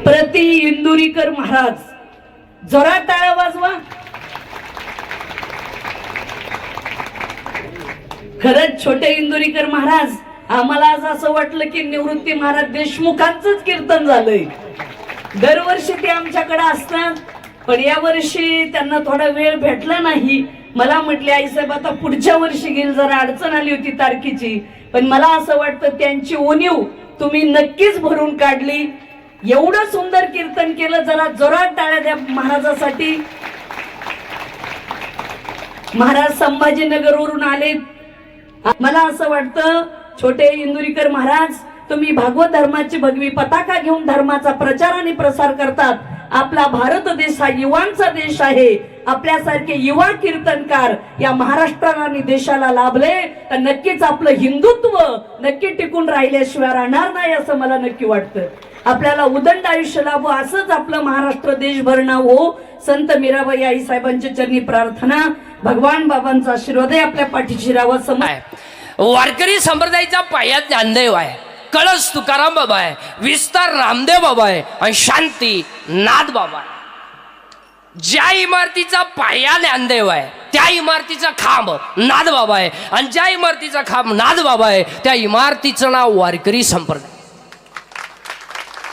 प्रति इंदुरीकर महाराज, जरा टाळ्या वाजवा. खरंच छोटे इंदुरीकर महाराज, आम्हाला आज असं वाटलं की निवृत्ती महाराज देशमुखांचंच कीर्तन झालंय. दरवर्षी ते आमच्याकडे असतात, पण या वर्षी त्यांना थोडा वेळ भेटला नाही. मला म्हटले आईसाहेब आता पुढच्या वर्षी घेईल, जरा अडचण आली होती तारखेची, पण मला असं वाटतं त्यांची उणीव तुम्ही नक्कीच भरून काढली. एवढं सुंदर कीर्तन केलं, जरा जोरात टाळ्या द्या महाराजासाठी. महाराज संभाजीनगरवरून आले. मला असं वाटतं छोटे इंदुरीकर महाराज, तुम्ही भागवत धर्माची भगवी पताका घेऊन धर्माचा प्रचार आणि प्रसार करतात. आपला भारत देश हा युवांचा देश आहे. आपल्यासारखे युवा कीर्तनकार या महाराष्ट्राला आणि देशाला लाभले तर नक्कीच आपलं हिंदुत्व नक्की टिकून राहिल्याशिवाय राहणार नाही असं मला नक्की वाटतं. आपल्याला उदंड आयुष्य लाभो, असंच आपलं महाराष्ट्र देशभर नाव हो. संत मीराबाई आई साहेबांच्या चरणी प्रार्थना. भगवान बाबांचा आशीर्वाद आहे आपल्या पाठीशी राहावा. वारकरी संप्रदायाचा पाया ज्ञानदेव आहे, कळस तुकाराम बाबा आहे, विस्तार रामदेव बाबा आहे आणि शांती नाथ बाबा आहे. ज्या इमारतीचा पाया ज्ञानदेव आहे त्या इमारतीचा खांब नाथ बाबा आहे, आणि ज्या इमारतीचा खांब नाथ बाबा आहे त्या इमारतीचं नाव वारकरी संप्रदाय.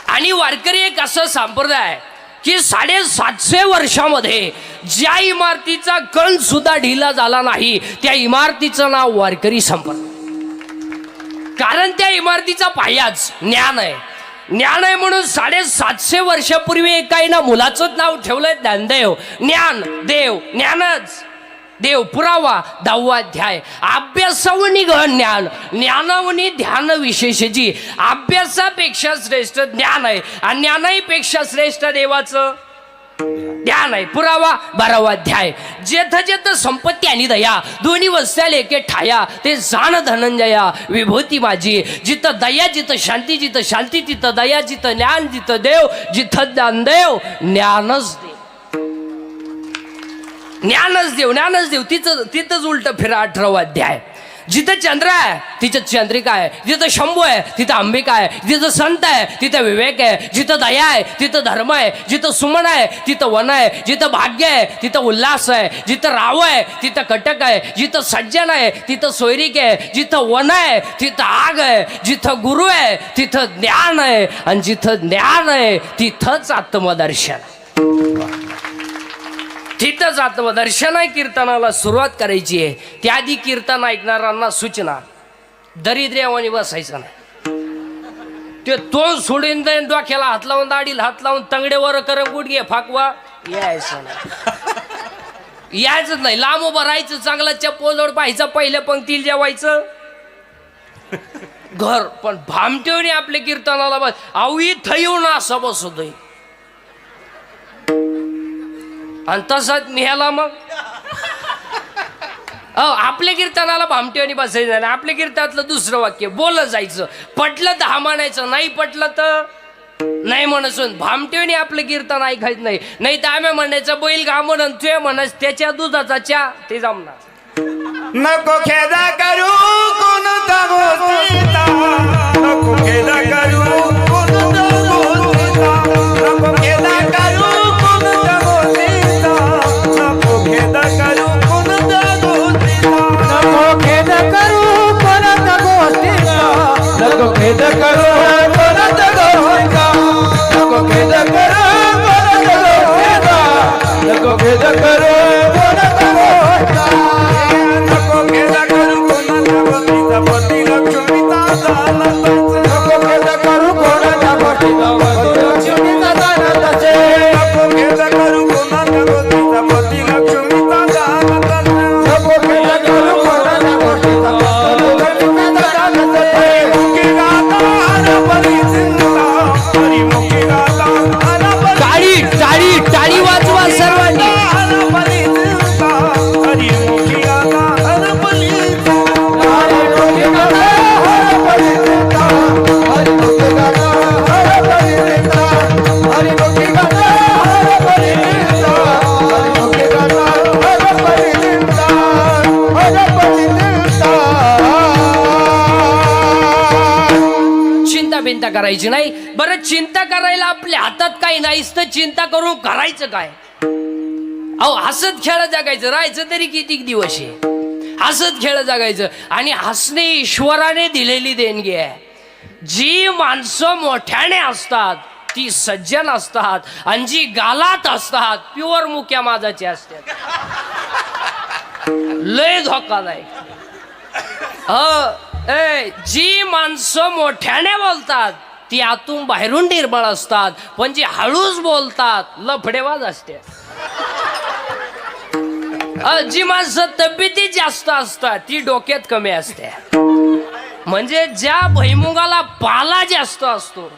आणि वारकरी एक असं संप्रदाय आहे की 750 वर्षामध्ये ज्या इमारतीचा कण सुद्धा ढिला झाला नाही त्या इमारतीचं नाव वारकरी संप्रदाय. कारण त्या इमारतीचा पायाच ज्ञान आहे. ज्ञान आहे म्हणून 750 वर्षापूर्वी एका मुलाचंच नाव ठेवलंय ज्ञानदेव. ज्ञान देव, ज्ञानच देव. पुरावा 10वा अध्याय. अभ्यासावनी गहन ज्ञान, ज्ञानावनी ध्यान विशेषजी. अभ्यासापेक्षा श्रेष्ठ ज्ञान आहे आणि ज्ञानापेक्षा श्रेष्ठ देवाचं ध्यान आहे. पुरावा 12वा अध्याय. जेथ जेथ संपत्ती आणि दया दोन्ही वस्त्या लेके ठाया, ते जाण धनंजया विभूती माझी. जिथं दया जिथं शांती, जिथं शांती तिथं दया, जिथं ज्ञान जिथं देव, जिथं ज्ञानदेव ज्ञानच देव. ज्ञानच देव, ज्ञानच देव. तिथंच उलट फिरा 18वा अध्याय. जिथं चंद्र आहे तिथं चंद्रिका आहे, जिथं शंभू आहे तिथं अंबिका आहे, जिथं संत आहे तिथं विवेक आहे, जिथं दया आहे तिथं धर्म आहे, जिथं सुमन आहे तिथं वन आहे, जिथं भाग्य आहे तिथं उल्हास आहे, जिथं राव आहे तिथं कटक आहे, जिथं सज्जन आहे तिथं सोयरिक आहे, जिथं वन आहे तिथं आग आहे, जिथं गुरु आहे तिथं ज्ञान आहे, आणि जिथं ज्ञान आहे तिथंच आत्मदर्शन. तिथंच आत्मदर्शन आहे. कीर्तनाला सुरुवात करायची आहे. त्याआधी कीर्तन ऐकणाऱ्यांना सूचना, दरिद्र्यावानी बसायचं नाही. ते तोंड सोडून देईन, डोक्याला हात लावून, दाढीला हात लावून, तंगडेवर कर, गुडघे फाकवा, यायचं नाही. यायचंच नाही. लांब उभं राहायचं, चांगला चप्पलवर पाहायचं, पहिल्या पंक्तीला जेवायचं घर. पण भामटेवणी आपल्या कीर्तनाला बस अवी थयू ना असं बसतोय. आणि तसाच निघाला मग आपल्या कीर्तनाला भामटेवानी बसायचं नाही. आपल्या कीर्तनातलं दुसरं वाक्य बोलत जायचं. पटलं तर हा म्हणायचं, नाही पटलं तर नाही म्हणायचं. भामटेवानी आपलं कीर्तन ऐकायचं नाही. नाही तर आम्ही म्हणायचं बैल घा म्हणून ते म्हणायचं त्याच्या दुधाचा चा ते जमणार. नको खेदा करू कोणता गोष्टीचा, नको खेदा करू कोणता गोष्टीचा, नको खेदा करू कोणता गोष्टीचा, नको खेदा करू कोणता गोष्टीचा, नको खेदा करू कोणता गोष्टीचा, नको खेदा करू कोणता गोष्टीचा, नको खेदा करू कोणता गोष्टीचा, नको खेदा करू कोणता गोष्टीचा. पती लक्ष्मीचा झाला तसे, नको खेद करू कोणाच्या गोष्टीचा, पती लक्ष्मीचा झाला तसे, नको खेद करू कोणाच्या गोष्टीचा, पती लक्ष्मीचा झाला तसे, नको खेद करू कोणाच्या गोष्टीचा, पती लक्ष्मीचा झाला तसे. मुखी गाता हरपली चिंता, हरी मुखी गाता हरपली, टाळी टाळी वाजवा सर्वांनी. हरपली चिंता, हरी मुखी गाता हरपली. चिंता बिंता करायची नाही. बरं चिंता करायला आपल्या हातात काही नाहीच तर चिंता करून करायचं काय? अहो हसत खेळत जगायचं, राहायचं तरी किती दिवस आहे? हसत खेळत जगायचं. आणि हसणे ईश्वराने दिलेली देणगी आहे. जी माणसं मोठ्याने असतात ती सज्जन असतात आणि जी गालात असतात प्युअर मुक्या माझाचे असतात. लय धोकादायक. जी माणसं मोठ्याने बोलतात ती आतून बाहेरून निर्बळ असतात, पण जी हळूच बोलतात लफडेबाज असते. जी माणसं तब्येती जास्त असतात ती डोक्यात कमी असते. म्हणजे ज्या भैमुगाला पाला जास्त असतो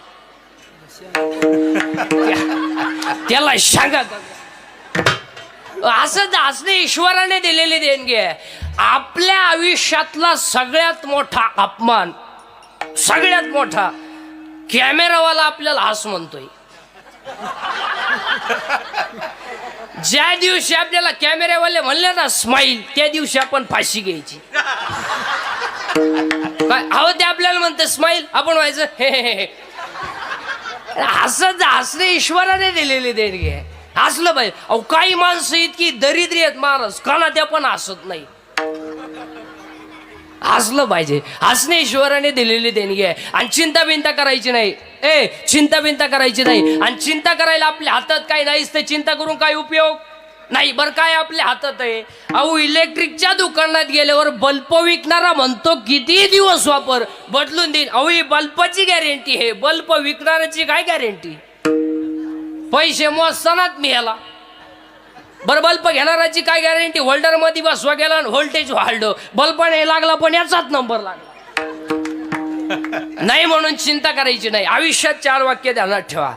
त्याला सांगा. असं असणे ईश्वराने दिलेली देणगी आहे. आपल्या आयुष्यातला सगळ्यात मोठा अपमान, सगळ्यात मोठा, कॅमेरावाला आपल्याला हस म्हणतोय. ज्या दिवशी आपल्याला कॅमेरावाले म्हणले ना स्माईल, त्या दिवशी आपण फाशी घ्यायची. काय अहो ते आपल्याला म्हणते स्माईल, आपण व्हायचं हे हे हे. हसणे ईश्वराने दिलेली देणगी आहे. हसलं पाहिजे. अहो काही माणसं इतकी दरिद्री आहेत माणूस काना त्या पण हसत नाही. हसलं पाहिजे. हसणे ईश्वराने दिलेली देणगी आहे. आणि चिंता बिंता करायची नाही. चिंता बिंता करायची नाही. आणि चिंता करायला आपल्या हातात काही नाहीच तर चिंता करून काय उपयोग नाही. बरं काय आपल्या हातात आहे? अहो इलेक्ट्रिकच्या दुकानात गेल्यावर बल्ब विकणारा म्हणतो किती दिवस वापर बदलून देईन. अहो ही बल्बाची गॅरंटी आहे, बल्ब विकणाऱ्याची काय गॅरंटी? पैसे मोजतानाच मी ह्याला. बरं बल्ब घेणाराची काय गॅरंटी? होल्डर मध्ये बसवा गेला आणि व्होल्टेज वाढलं, बल्ब नाही लागला पण याचाच नंबर लागला. नाही म्हणून चिंता करायची नाही. आयुष्यात 4 वाक्य ध्यानात ठेवा.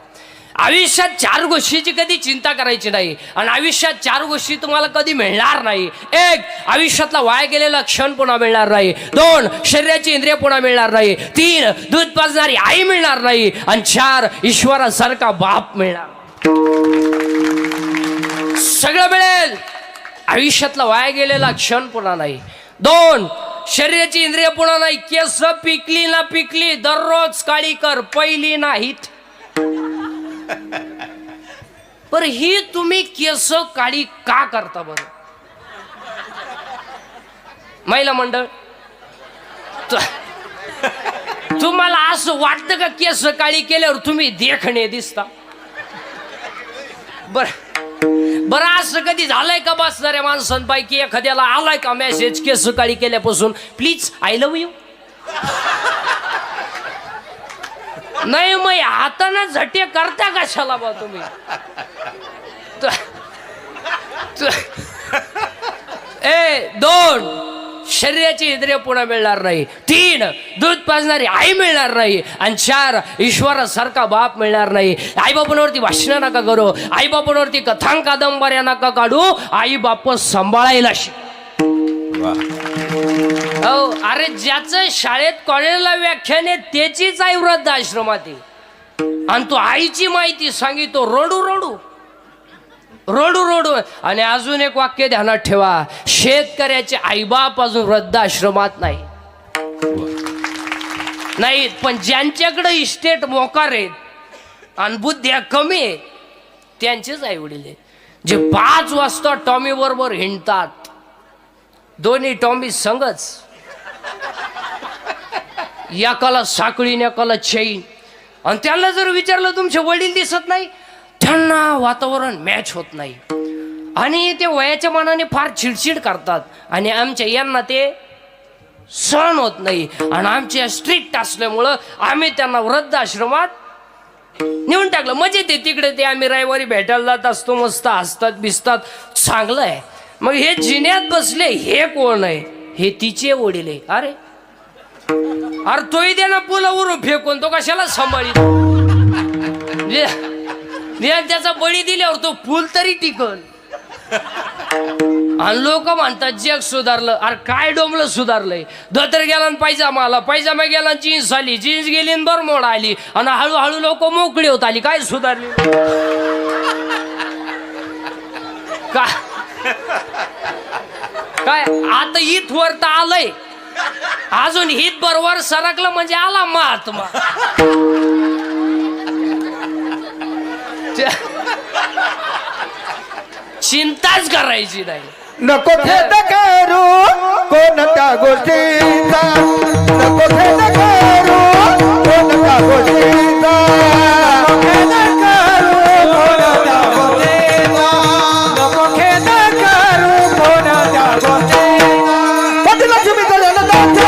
आयुष्यात 4 गोष्टीची कधी चिंता करायची नाही. आणि आयुष्यात 4 गोष्टी तुम्हाला कधी मिळणार नाही. 1. आयुष्यातला वाया गेलेला क्षण पुन्हा मिळणार नाही. 2. शरीराची इंद्रिय पुन्हा मिळणार नाही. 3. दूध पाजणारी आई मिळणार नाही. आणि 4. ईश्वरासारखा बाप मिळणार. सगळं मिळेल. आयुष्यातला वाया गेलेला क्षण पुन्हा नाही. 2. शरीराची इंद्रिय पुन्हा नाही. केस पिकली ना पिकली दररोज काळी कर, पहिली नाहीत. पर ही तुम्ही केस काळी का करता बरं? महिला मंडळ तुम्हाला असं वाटतं का केस काळी केल्यावर तुम्ही देखणे दिसता? बरं असं कधी झालंय का बसणाऱ्या माणसांपैकी एखाद्याला आलाय का मेसेज केस काळी केल्यापासून प्लीज आय लव्ह यू? नाही मग हाताने झटे करता कशाला बा तुम्ही? ए 2. शरीराची इंद्रिय पुन्हा मिळणार नाही. 3. दूध पाजणारी आई मिळणार नाही. आणि 4. ईश्वरासारखा बाप मिळणार नाही. आई बापांवरती भाषण नका करू. आई बापांवरती कथांग कादंबऱ्या नका काढू. आई बाप सांभाळायला शिक. हो अरे ज्याचं शाळेत कॉलेजला व्याख्यान आहे त्याचीच आई वृद्धाश्रमात आहे. आणि तो आईची माहिती सांगितो रडू रडू रडू रडू. आणि अजून एक वाक्य ध्यानात ठेवा. शेतकऱ्याचे आईबाप अजून वृद्धाश्रमात नाही. पण ज्यांच्याकडे इस्टेट मोकार आहेत आणि बुद्ध्या कमी आहेत त्यांचेच आई वडील आहेत. जे 5 वाजता टॉमी बरोबर हिंडतात, दोन्ही टॉमी संगच, एकाला साखळी एकाला चैन. आणि त्यांना जर विचारलं तुमचे वडील दिसत नाही, त्यांना वातावरण मॅच होत नाही. आणि ते वयाच्या मानाने फार चिडचिड करतात. आणि आमच्या यांना ते सहन होत नाही. आणि आमच्या स्ट्रिक्ट असल्यामुळं आम्ही त्यांना वृद्धाश्रमात नेऊन टाकलं. मजेत आहे तिकडे. ते आम्ही रविवारी भेटायला जात असतो, मस्त हसतात बिसतात, चांगलं आहे. मग हे जिन्यात बसले हे कोण आहे? हे तिचे वडील आहे. अरे तोही द्या ना पुलावरून फेकून, तो कशाला सांभाळीत? त्याचा बळी दिल्यावर तो पूल तरी टिकल. आणि लोक म्हणतात जग सुधारलं. अरे काय डोंबलं सुधारलंय? धोतर गेला पायजामा आला, पायजामा गेला जीन्स आली, जीन्स गेली बरमोड आली. आणि हळूहळू लोक मोकळी होत आली. काय सुधारली? काय आता इथवर तर आलंय, अजून हित बरोबर सरकलं म्हणजे आला महात्मा. चिंताच करायची नाही. नको खेद करू कोणत्या गोष्टीचा, नको खेद करू कोणत्या गोष्टीचा, नको खेद करू कोणत्या गोष्टीचा, नको खेद करू कोणत्या गोष्टीचा. पतिलक्ष्मीचा जन्मदाते,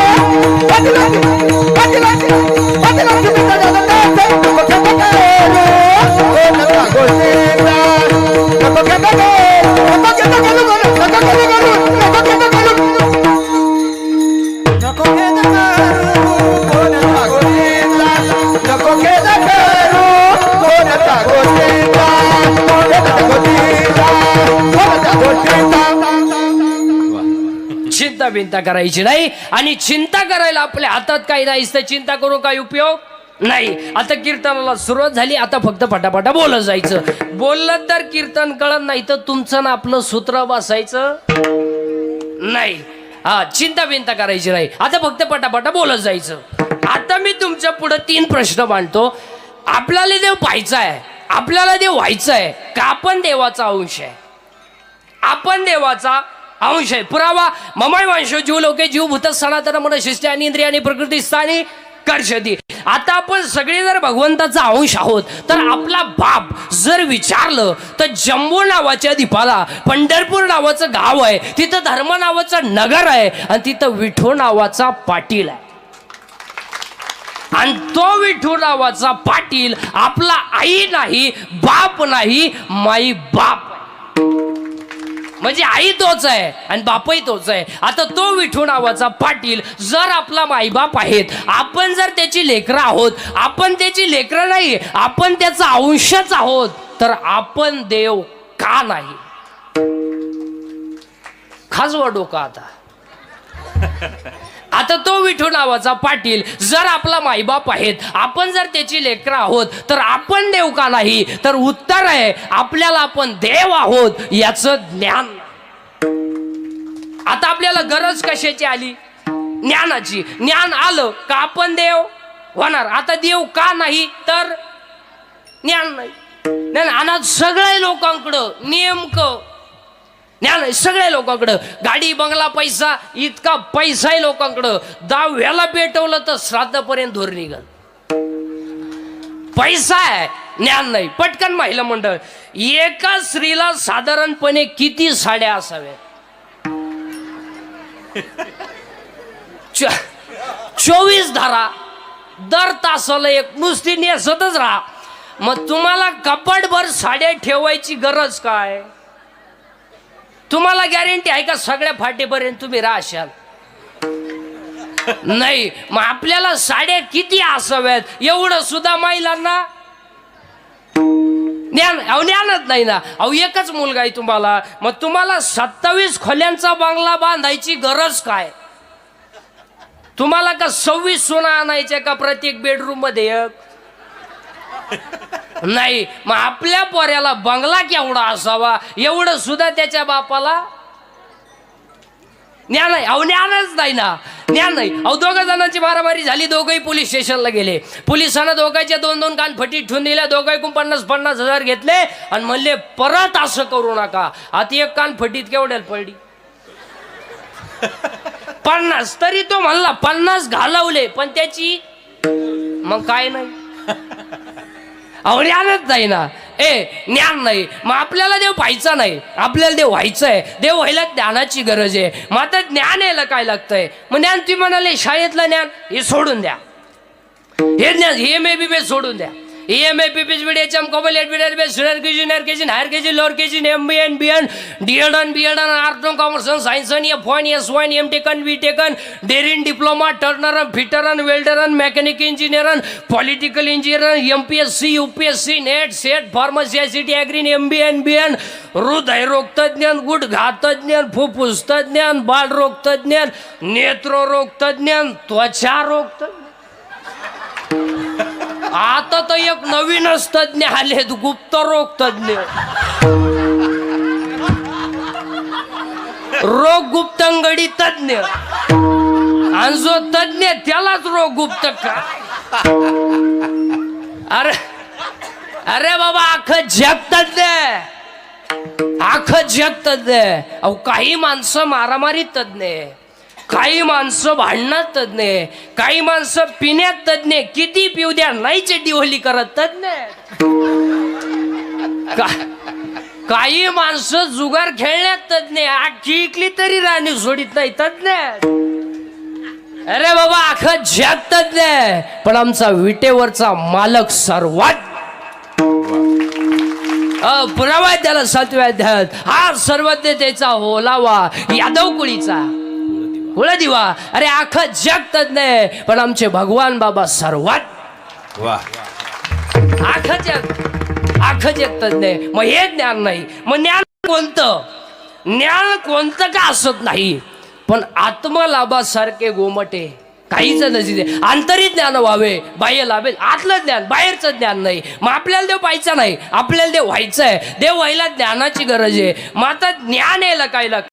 पतिलक्ष्मीचा जन्मदाते, नको खेद करू कोणत्या गोष्टीचा, नको खेद करू, नको खेद करू, नको खेद करू, नको खेद करू, नको खेद करू कोणत्या गोष्टीचा, नको खेद करू कोणत्या गोष्टीचा, कोणत्या गोष्टीचा. चिंता बिंता करायची नाही. आणि चिंता करायला आपल्या हातात काही नाही, तर चिंता करून काही उपयोग नाही. आता कीर्तनाला सुरुवात झाली, आता फक्त पटापटा बोलत जायचं. बोललं तर कीर्तन कळत नाही, तर तुमचं ना आपलं सूत्र बसायचं नाही. हा, चिंता बिंता करायची नाही, आता फक्त पटापटा बोलत जायचं. आता मी तुमच्या पुढे 3 प्रश्न मांडतो. आपल्याला देव पाहायचा आहे, आपल्याला देव व्हायचं आहे का आपण देवाचा अंश आहे? आपण देवाचा अंश आहे. पुरावा ममाय वंश जीव लोके जीव भूत सनातन मन शिष्ट आणि इंद्रिय आणि प्रकृती स्थानी कर्षती. आता आपण सगळे जर भगवंताचा अंश आहोत, तर आपला बाप जर विचारलं तर जम्बो नावाच्या द्वीपाला पंढरपूर नावाचं गाव आहे, तिथं धर्म नावाचं नगर आहे आणि तिथं विठू नावाचा पाटील आहे. आणि तो विठू नावाचा पाटील आपला आई नाही, बाप नाही, माई बाप आहे. म्हणजे आई तोच आहे आणि बापही तोच आहे. आता तो विठू नावाचा पाटील जर आपला माईबाप आहेत, आपण जर त्याची लेकरं आहोत, आपण त्याची लेकरं नाही, आपण त्याचा अंशच आहोत, तर आपण देव का नाही? खाजवा डोका आता. आता तो विठू नावाचा पाटील जर आपला माईबाप आहेत, आपण जर त्याची लेकरं आहोत, तर आपण देव का नाही? तर उत्तर आहे, आपल्याला आपण देव आहोत याचं ज्ञान. आता आपल्याला गरज कशाची आली? ज्ञानाची. ज्ञान आलं का आपण देव होणार. आता देव का नाही? तर ज्ञान नाही. आणि सगळ्या लोकांकडं नेमकं ज्ञान आहे, सगळ्या लोकांकडं. गाडी बंगला पैसा, इतका पैसाही लोकांकडं. 10व्याला पेटवलं तर श्राद्धापर्यंत धोर निघल. पैसा आहे, ज्ञान नाही. पटकन महिला मंडळ, एका स्त्रीला साधारणपणे किती साड्या असाव्यात? 24 धरा. दर तासाला एक नुसती नेसतच राहा. मग तुम्हाला कपाटभर साड्या ठेवायची गरज काय? तुम्हाला गॅरंटी आहे का सगळ्या फाटेपर्यंत तुम्ही राहशाल? नाही. मग आपल्याला साड्या किती असाव्यात एवढं सुद्धा महिलांना ज्ञान. ज्ञानच नाही ना. एकच मुलगा आहे तुम्हाला, मग तुम्हाला 27 खोल्यांचा बंगला बांधायची गरज काय? तुम्हाला का 26 सोना आणायच्या का प्रत्येक बेडरूम मध्ये एक? नाही. मग आपल्या पोऱ्याला बंगला केवढा असावा एवढं सुद्धा त्याच्या बापाला ज्ञान आहे. ज्ञानच नाही ना. ज्ञान नाही. 2 जणांची मारामारी झाली, दोघंही पोलीस स्टेशनला गेले. पोलिसांना दोघांच्या 2-2 कान फटी ठेवून दिल्या. दोघांकडून 50-50 हजार घेतले आणि म्हणले परत असं करू नका. आता एक कान फटीत केवढ्याला पडली? 50. तरी तो म्हणला 50 घालवले, पण त्याची मग काय नाही. ज्ञानच नाही ना. ज्ञान नाही. मग आपल्याला देव पाहायचा नाही, आपल्याला देव व्हायचं आहे. देव व्हायला ज्ञानाची गरज आहे. मग आता ज्ञान यायला काय लागतंय? मग ज्ञान तुम्ही म्हणाले शाळेतलं ज्ञान हे सोडून द्या. हे ज्ञान MA सोडून द्या. EMA PPHM कॉबल admit senior KG, higher KG, lower KG, MBA and BN, DED and BEd and Art and Commerce and Science and F1, S1, M.Tech and B.Tech and Derin Diploma, Turner and Fitter and Welder and Mechanic Engineer and Political Engineer and MPSC, UPSC, NET, SET, Pharmacy, ICT, Agri, MBA and BN, हृदयरोग तज्ञ, गुडघा तज्ञ, फुफ्फुस तज्ञ, बालरोग तज्ञ, नेत्ररोग तज्ञ, त्वचा रोग तज्ञ. आता तर एक नवीनच तज्ञ आलेत, गुप्त रोग तज्ञ. रोग गुप्तंगडी तज्ञ. आणि जो तज्ञ त्यालाच रोग गुप्त का? अरे अरे बाबा अख्खं जग तज्ञ आहे. अख्खं जग तज्ञ आहे. अहो काही माणसं मारामारी तज्ञ आहे, काही माणसं भांडणात तज्ञ आहे, काही माणसं पिण्यात तज्ञ आहे. किती पिऊ द्या नाही चड्डी होली करत तज्ञ आहे. काही माणसं जुगार खेळण्यात तज्ञ आहे, आखी इकली तरी राणी सोडित नाही तज्ञ आहे. अरे बाबा अख्खं जग तज्ञ आहे, पण आमचा विटेवरचा मालक सर्वात पुरावा आहे त्याला 7व्या अध्यायात. हा सर्वज्ञतेचा ओलावा यादव कुळीचा कुळदिवा. अरे अख्खं जग तज्ञ आहे, पण आमचे भगवान बाबा सर्वात वा अख्खं जग तज्ञ आहे. मग हे ज्ञान नाही, मग ज्ञान कोणतं? ज्ञान कोणतं का असत नाही, पण आत्मलाभासारखे गोमटे काहीच नसते. आंतरिक ज्ञान व्हावे, बाह्य लाभे. आतलं ज्ञान, बाहेरचं ज्ञान नाही. मग आपल्याला देव पाहायचा नाही, आपल्याला देव व्हायचं आहे. देव व्हायला ज्ञानाची गरज आहे. मग आता ज्ञान यायला कायला